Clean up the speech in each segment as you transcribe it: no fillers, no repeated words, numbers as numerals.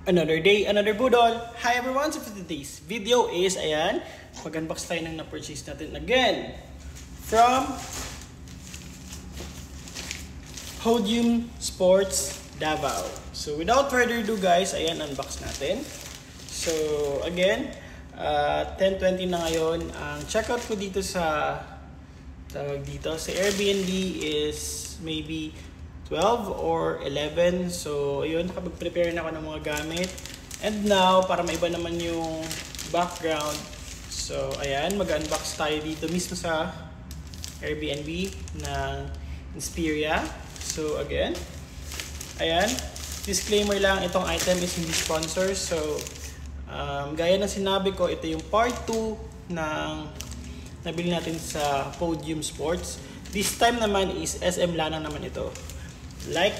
Another day, another budol. Hi everyone, so for today's video is, ayan, mag-unbox tayo ng na-purchase natin again from Podium Sports Davao. So without further ado guys, ayan, unbox natin. So again, 10:20 na ngayon. Ang checkout ko dito sa Airbnb is maybe 12 or 11. So, ayun, nakapag-prepare na ako ng mga gamit. And now, para maiba naman yung background. So, ayan, mag-unbox tayo dito mismo sa Airbnb ng Inspiria. So, again, ayan, disclaimer lang, itong item is hindi sponsor. So, gaya ng sinabi ko, ito yung part 2 ng nabili natin sa Podium Sports. This time naman is SM Lanang naman ito. Like,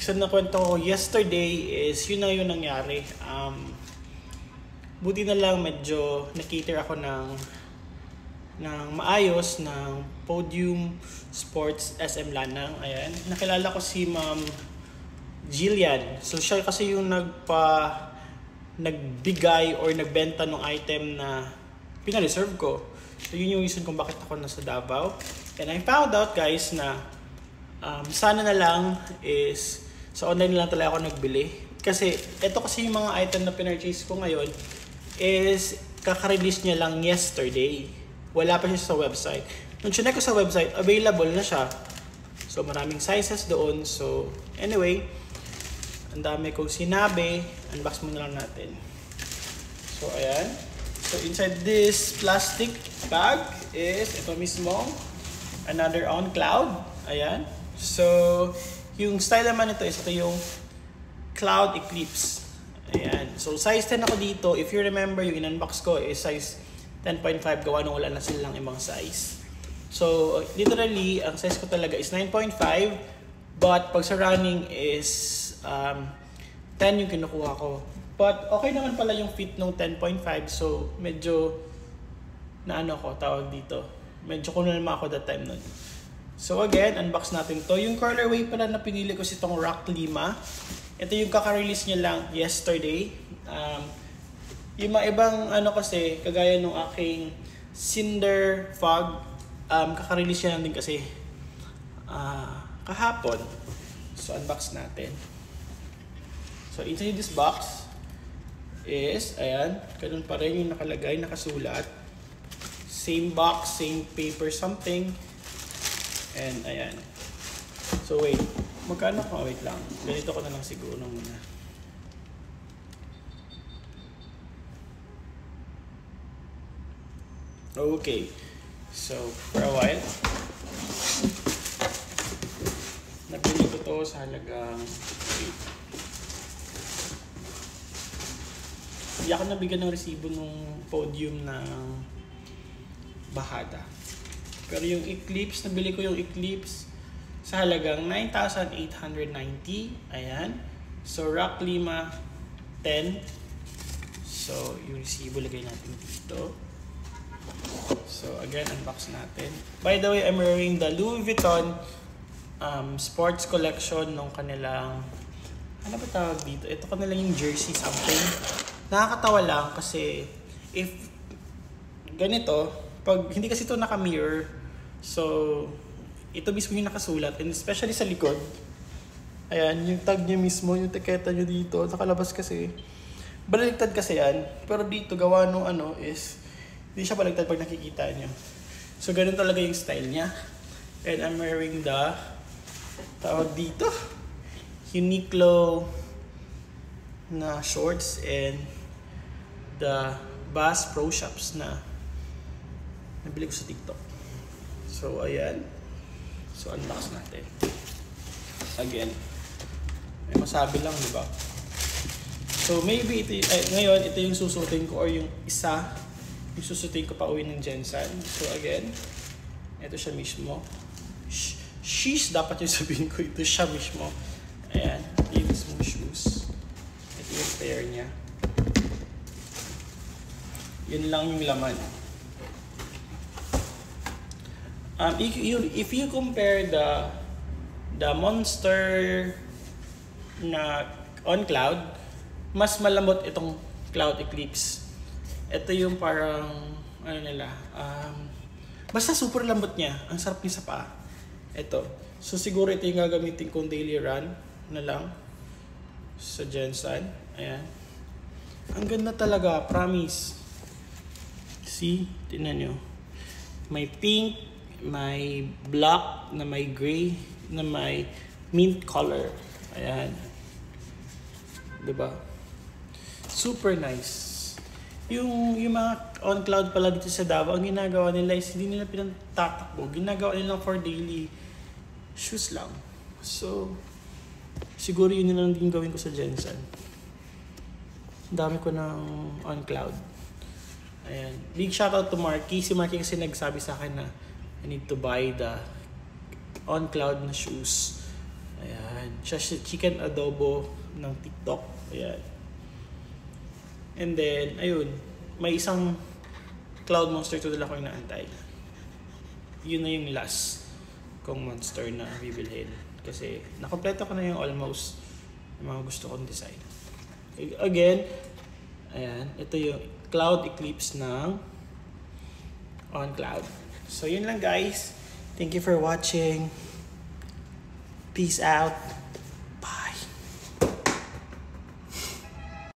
sa nakwento ko yesterday is yun na yun nangyari. Buti na lang medyo na-cater ako ng maayos ng Podium Sports SM Lanang. Ayan. Nakilala ko si Ma'am Jillian. So siya kasi yung nagbigay or nagbenta ng item na pina-reserve ko. So yun yung reason kung bakit ako nasa Davao. And I found out guys na sana na lang is sa online lang talaga ako nagbili. Kasi ito kasi yung mga item na pinurchase ko ngayon is kaka-release niya lang yesterday. Wala pa siya sa website. Nung chinek ko sa website, available na siya. So maraming sizes doon. So anyway, ang dami kong sinabi. Unbox muna lang natin. So ayan. So inside this plastic bag is ito mismo. Another On Cloud. Ayan. So, yung style naman ito is ito yung Cloud Eclipse. Ayan. So, size 10 ako dito. If you remember, yung in-unbox ko is size 10.5 gawa nung wala na silang ibang size. So, literally, ang size ko talaga is 9.5. But, pag sa running is 10 yung kinukuha ko. But, okay naman pala yung fit nung 10.5. So, medyo tawag dito. Medyo kunalma ako that time nun. So again, unbox natin to. Yung colorway pala na pinili ko si itong Rock Lima. Ito yung kaka-release niya lang yesterday. Yung mga ibang kasi, kagaya nung aking Cinder Fog, kaka-release niya lang din kasi kahapon. So unbox natin. So inside this box is, ayan, ganun pa rin yung nakalagay, nakasulat. Same box, same paper something. And ayan. So wait, magkano ko? Wait lang. Ganito ko na lang siguro muna. Okay. So for a while, nabili ko to sa halagang hindi ako nabigyan ng resibo nung Podium ng Bahada. Pero yung Eclipse, nabili ko yung Eclipse sa halagang 9,890. Ayan. So, Rock Lima 10. So, yung resibo lagay natin dito. So, again, unbox natin. By the way, I'm wearing the Louis Vuitton sports collection nung kanilang, ano ba tawag dito? Ito kanilang yung jersey something. Nakakatawa lang kasi if ganito, pag hindi kasi ito naka-mirror, so, ito mismo yung nakasulat. And especially sa likod. Ayan, yung tag niya mismo, yung tiketa niya dito. Nakalabas kasi. Baliktad kasi yan. Pero dito, gawa nung is, hindi siya baliktad pag nakikita niyo. So, ganun talaga yung style niya. And I'm wearing the, tawag dito, Uniqlo na shorts and the Bass Pro Shops na nabili ko sa TikTok. So, ayan. So, unbox natin. Again. May masabi lang, di ba? So, maybe ito, ngayon, ito yung susutin ko or yung isa, yung susutin ko pa uwi ng Jensen. So, again, ito siya mismo. Sheesh, dapat yung sabihin ko. Ito siya mismo. Ayan. Ito yung mismo shoes. Ito yung pair niya. Yun lang yung laman. If you compare the Monster na On Cloud mas malambot itong Cloud Eclipse. Ito yung parang, ano nila, basta super lambot niya. Ang sarap niya sa paa. Ito. So siguro ito yung gagamitin kong daily run na lang sa Jensen. Ayan. Ang ganda talaga, promise. See? Tingnan nyo. May pink, may black, na may gray, na may mint color. Ayan. Diba? Super nice. Yung mga on cloud pala dito sa Davao, ang ginagawa nila is hindi nila pinatatakbo. Ginagawa nila for daily shoes lang. So, siguro yun lang din gawin ko sa Jensen. Dami ko ng on cloud. Ayan. Big shoutout to Marky. Si Marky kasi nagsabi sa akin na I need to buy the on cloud na shoes. Ayan. Siya si Chicken Adobo ng TikTok. Ayan. And then, ayun. May isang Cloud Monster 2 dala ko yung naantay. Yun na yung last kong monster na bibilhin. Kasi nakompleto ko na yung almost yung mga gusto kong design. Again, ayan. Ito yung Cloud Eclipse ng On Cloud. So, yun lang guys. Thank you for watching. Peace out.